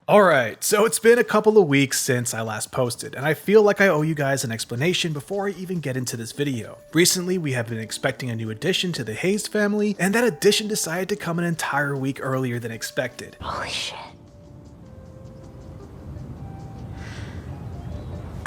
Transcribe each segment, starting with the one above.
Alright, so it's been a couple of weeks since I last posted, and I feel like I owe you guys an explanation before I even get into this video. Recently, we have been expecting a new addition to the Hazed family, and that addition decided to come an entire week earlier than expected. Holy shit.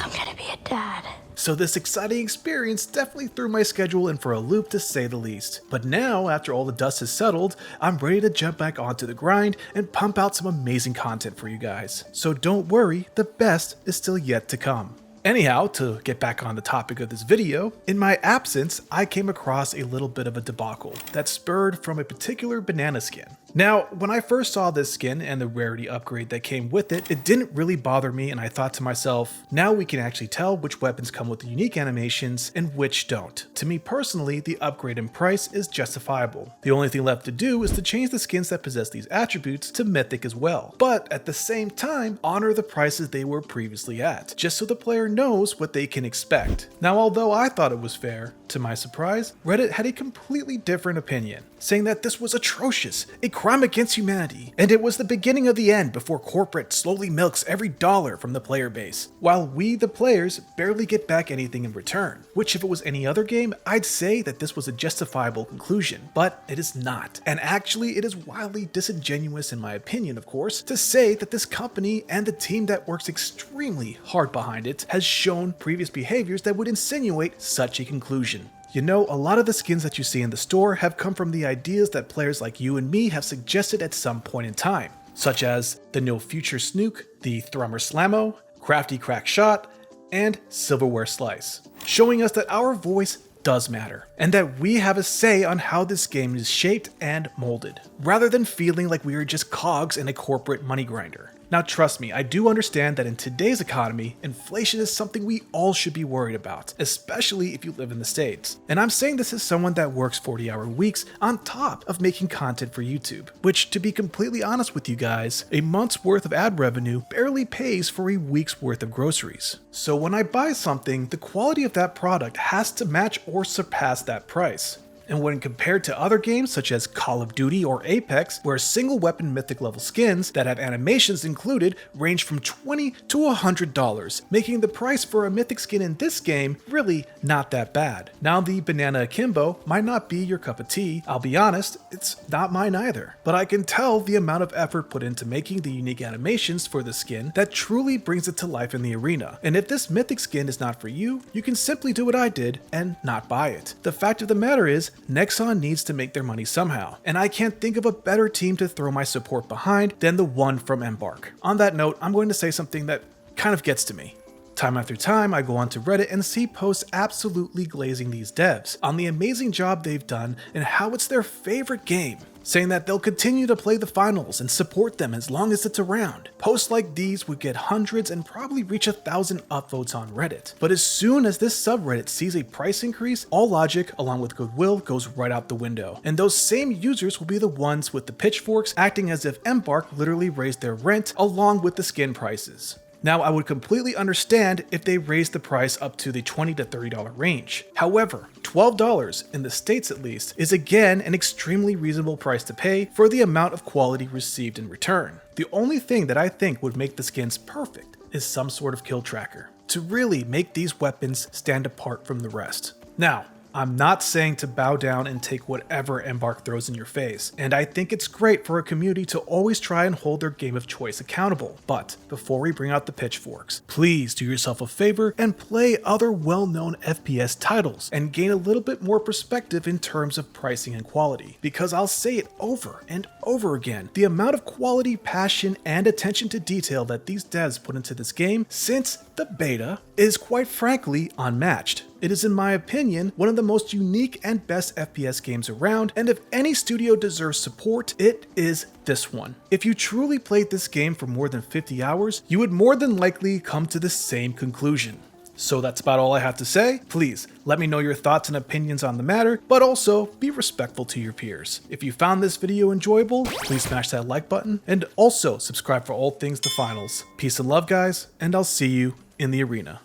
I'm gonna be a dad. So this exciting experience definitely threw my schedule in for a loop, to say the least. But now, after all the dust has settled, I'm ready to jump back onto the grind and pump out some amazing content for you guys. So don't worry, the best is still yet to come. Anyhow, to get back on the topic of this video, in my absence, I came across a little bit of a debacle that spurred from a particular banana skin. Now, when I first saw this skin and the rarity upgrade that came with it, it didn't really bother me, and I thought to myself, now we can actually tell which weapons come with the unique animations and which don't. To me personally, the upgrade in price is justifiable. The only thing left to do is to change the skins that possess these attributes to Mythic as well, but at the same time, honor the prices they were previously at, just so the player knows what they can expect. Now, although I thought it was fair, to my surprise, Reddit had a completely different opinion, saying that this was atrocious, a crime against humanity, and it was the beginning of the end before corporate slowly milks every dollar from the player base, while we, the players, barely get back anything in return. Which, if it was any other game, I'd say that this was a justifiable conclusion, but it is not. And actually, it is wildly disingenuous, in my opinion, of course, to say that this company and the team that works extremely hard behind it has shown previous behaviors that would insinuate such a conclusion. You know, a lot of the skins that you see in the store have come from the ideas that players like you and me have suggested at some point in time, such as the No Future Snook, the Thrummer Slammo, Crafty Crack Shot, and Silverware Slice, showing us that our voice does matter, and that we have a say on how this game is shaped and molded, rather than feeling like we are just cogs in a corporate money grinder. Now trust me, I do understand that in today's economy, inflation is something we all should be worried about, especially if you live in the States. And I'm saying this as someone that works 40-hour weeks on top of making content for YouTube, which, to be completely honest with you guys, a month's worth of ad revenue barely pays for a week's worth of groceries. So when I buy something, the quality of that product has to match or surpass that price. And when compared to other games such as Call of Duty or Apex, where single weapon Mythic level skins that have animations included range from $20 to $100, making the price for a Mythic skin in this game really not that bad. Now, the banana akimbo might not be your cup of tea, I'll be honest, it's not mine either, but I can tell the amount of effort put into making the unique animations for the skin that truly brings it to life in the arena. And if this Mythic skin is not for you, you can simply do what I did and not buy it. The fact of the matter is, Nexon needs to make their money somehow, and I can't think of a better team to throw my support behind than the one from Embark. On that note, I'm going to say something that kind of gets to me. Time after time, I go onto Reddit and see posts absolutely glazing these devs on the amazing job they've done and how it's their favorite game, saying that they'll continue to play the finals and support them as long as it's around. Posts like these would get hundreds and probably reach 1,000 upvotes on Reddit. But as soon as this subreddit sees a price increase, all logic along with goodwill goes right out the window. And those same users will be the ones with the pitchforks acting as if Embark literally raised their rent along with the skin prices. Now, I would completely understand if they raised the price up to the $20 to $30 range. However, $12, in the States at least, is again an extremely reasonable price to pay for the amount of quality received in return. The only thing that I think would make the skins perfect is some sort of kill tracker, to really make these weapons stand apart from the rest. Now, I'm not saying to bow down and take whatever Embark throws in your face, and I think it's great for a community to always try and hold their game of choice accountable. But before we bring out the pitchforks, please do yourself a favor and play other well-known FPS titles and gain a little bit more perspective in terms of pricing and quality. Because I'll say it over and over again, the amount of quality, passion, and attention to detail that these devs put into this game since the beta is quite frankly unmatched. It is, in my opinion, one of the most unique and best FPS games around, and if any studio deserves support, it is this one. If you truly played this game for more than 50 hours, you would more than likely come to the same conclusion. So that's about all I have to say. Please let me know your thoughts and opinions on the matter, but also be respectful to your peers. If you found this video enjoyable, please smash that like button, and also subscribe for all things the finals. Peace and love, guys, and I'll see you in the arena.